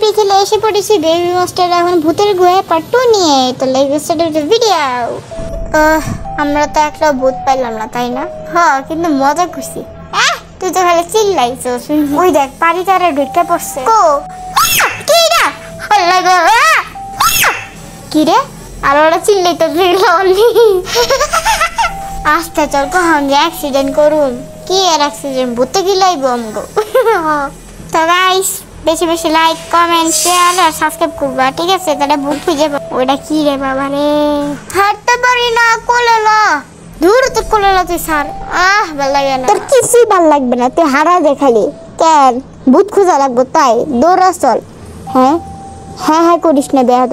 বিকেলে এসে পড়েছি বেবি মাস্টার এখন ভূতের গুহায় পার্ট 2 নিয়ে। তো লেটস স্টার্ট দ্য ভিডিও। আমরা তো একটা ভূত পাইলাম না তাই না? হ্যাঁ কিন্তু মজা করছি। তুই তো খালি চিল্লাইছিস। ওই দেখ পারিটারে ঢুকে পড়ছে। কি রে? আল্লাহ গো কি রে? আর ওরা চিল্লাইতে চিল্লালি। আস্তে চল কখন যে অ্যাক্সিডেন্ট করুন। কি আর অ্যাক্সিডেন্ট ভূতে গিলাইবো আমগো। তো গাইস বেশি বেশি লাইক কমেন্ট শেয়ার আর সাবস্ক্রাইব করবা ঠিক আছে? তাহলে ভূত খুঁজে পাবো। ওটা কি রে বাবা রে? হাঁটতে পারি না কোলে ল। দূর তো কোলে ল তুই স্যার। ভালো লাগে না। তোর কিছুই ভালো লাগবে না, তুই হারা দেখালি। কেন ভূত খুঁজা লাগবো তাই? দৌড়া চল। হ্যাঁ হ্যাঁ হ্যাঁ করিস না বেয়াদ।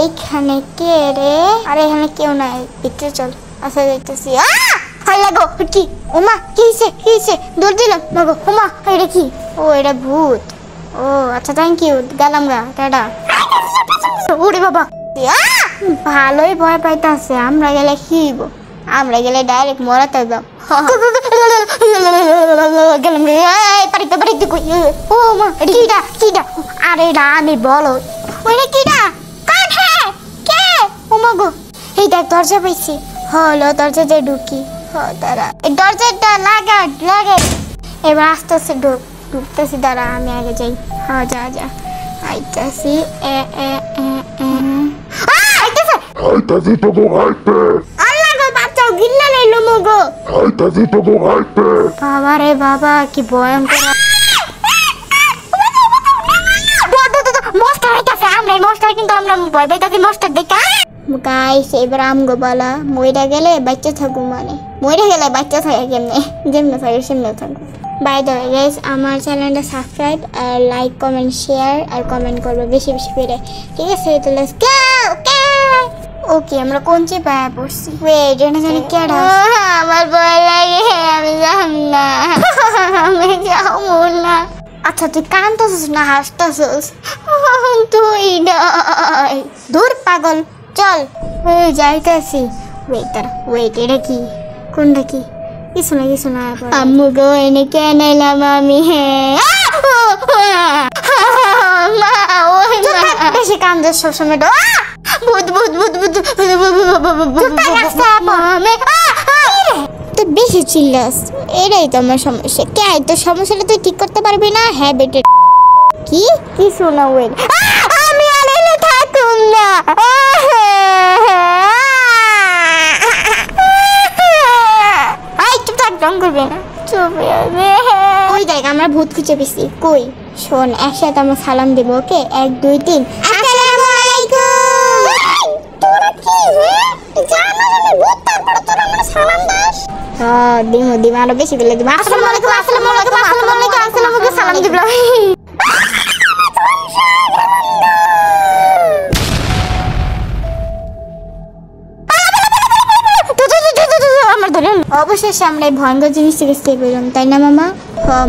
এইখানে কে রে? আরে এখানে কেউ নাই, ভিতরে চল। আচ্ছা যাইতেছি। হাল্লা গো কি? ওমা কি হইছে? দৌড় দিলাম মাগো। ওমা এটা কি? ও এটা ভূত। ও আচ্ছা থ্যাংক ইউ গেলাম গা টাটা। ওরে বাবা ভালোই ভয় পাইতাছে। আমরা গেলে কি হইব? আমরা গেলে ডাইরেক্ট মরাতে যাও। গেলাম বাড়িতে কই? ও মা কিডা? আরে না আমি বলো ওইটা কিডা? কাট হ্যাঁ কে? ও মা গো এই দেখ দরজা পাইছি। হলো দরজাতে ঢুকি। দাঁড়া এই দরজাটা লাগা। এবার আস্তে আস্তে ঢুকতেছি। দাঁড়া আমি আগে যাই। হ্যাঁ যা আইতাছি। আইতাছি তো গো আইতে। আল্লাহ গো বাঁচাও গিল্লা লাইলো মগো। আইতাছি তো গো আইতে। বাবা রে বাবা কি ভয়ঙ্কর। মস্টার আইতাছে। আমরা মস্টার কিন্তু আমরা ভয় পাইতাছি মস্টার দেখা। গাইস এবার আমগো বালা মইরা গেলে বাচ্চা থাকবো মানে মইরা গেলে বাচ্চা থাকে যেমনে থাকে সেমনে থাকবো। বাই দ্য ওয়ে গাইস আমার চ্যানেলটা সাবস্ক্রাইব আর লাইক কমেন্ট শেয়ার আর কমেন্ট করবে বেশি বেশি করে ঠিক আছে? তো লেটস গো। ওকে আমরা কোন চেপায় পড়ছি? ওয়েট এটা জানি কেডা? আমার ভয় লাগে আমি যাব না। আমি যাব না। আচ্ছা তুই কাঁদতেছিস না হাসতেছিস? তুই নয় দূর পাগল চল যাইতেছি। ওয়েট এটা কি? কোনটা কি? কিছু না আম্মু গো এনে কেন এলাম আমি? বেশি কান্দে সবসময় তুই বেশি চিল্লাস। এটাই তো আমার সমস্যা। কে তোর সমস্যাটা তুই ঠিক করতে পারবি না? হ্যাঁ বেটে কি শোনা ওয়েট আমি আর এনে থাকুম না। করবে না ওই দেখ আমরা ভূত খুঁজে পেয়েছি। কই শোন একসাথে আমরা সালাম দেব। ওকে 1 2 3 আসসালামু আলাইকুম। তোরা কি ভূত তারপরে তোরা আমরা সালাম দাস? দিমু আরো বেশি করে দিব। আসসালামু আলাইকুম সালাম দিব। অবশেষে আমরা এই ভয়ঙ্কর জিনিস থেকে সেভ হইলাম তাই না মামা?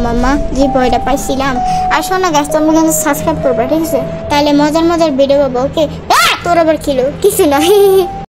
মামা যে ভয়টা পাইছিলাম। আর শোনা গাছ তোমরা কিন্তু সাবস্ক্রাইব করবা ঠিক আছে? তাহলে মজার ভিডিও পাবো। ওকে তোর আবার কিছু না।